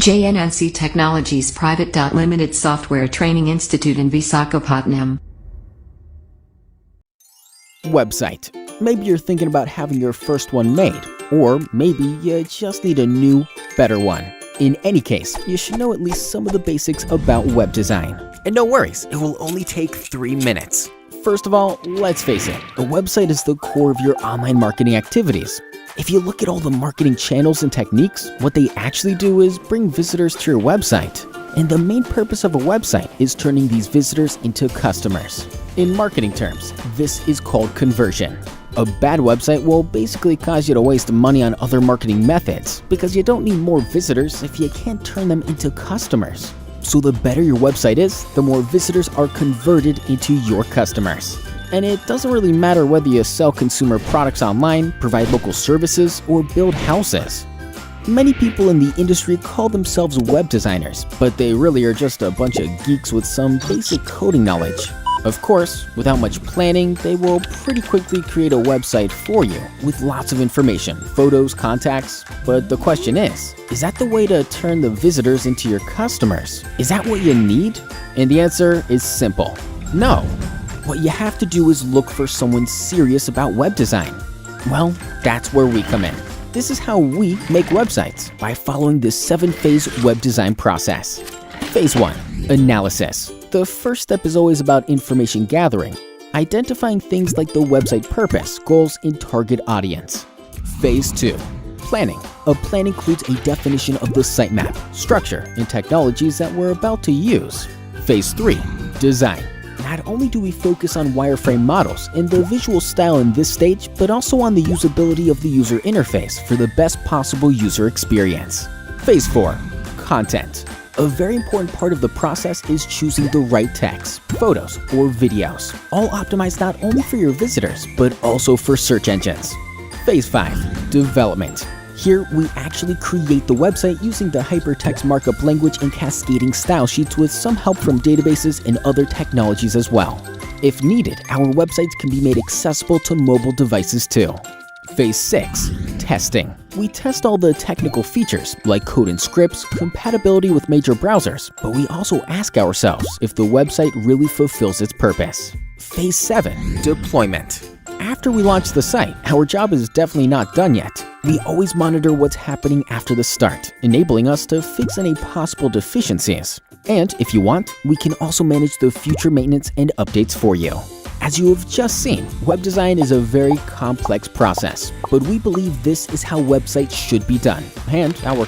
JNNC Technologies Private Limited Software Training Institute in Visakhapatnam. Website. Maybe you're thinking about having your first one made, or maybe you just need a new, better one. In any case, you should know at least some of the basics about web design. And no worries, it will only take 3 minutes. First of all, let's face it, a website is the core of your online marketing activities. If you look at all the marketing channels and techniques, what they actually do is bring visitors to your website. And the main purpose of a website is turning these visitors into customers. In marketing terms, this is called conversion. A bad website will basically cause you to waste money on other marketing methods because you don't need more visitors if you can't turn them into customers. So the better your website is, the more visitors are converted into your customers. And it doesn't really matter whether you sell consumer products online, provide local services, or build houses. Many people in the industry call themselves web designers, but they really are just a bunch of geeks with some basic coding knowledge. Of course, without much planning, they will pretty quickly create a website for you with lots of information, photos, contacts. But the question is that the way to turn the visitors into your customers? Is that what you need? And the answer is simple: no. What you have to do is look for someone serious about web design. Well, that's where we come in. This is how we make websites, by following this 7-phase web design process. Phase 1. Analysis. The first step is always about information gathering, identifying things like the website purpose, goals, and target audience. Phase 2. Planning. A plan includes a definition of the sitemap, structure, and technologies that we're about to use. Phase 3. Design. Not only do we focus on wireframe models and the visual style in this stage, but also on the usability of the user interface for the best possible user experience. Phase 4. Content. A very important part of the process is choosing the right text, photos, or videos, all optimized not only for your visitors, but also for search engines. Phase 5. Development. Here, we actually create the website using the hypertext markup language and cascading style sheets with some help from databases and other technologies as well. If needed, our websites can be made accessible to mobile devices too. Phase 6. Testing. We test all the technical features like code and scripts, compatibility with major browsers, but we also ask ourselves if the website really fulfills its purpose. Phase 7. Deployment. After we launch the site, our job is definitely not done yet. We always monitor what's happening after the start, enabling us to fix any possible deficiencies. And if you want, we can also manage the future maintenance and updates for you. As you have just seen, web design is a very complex process, but we believe this is how websites should be done, and our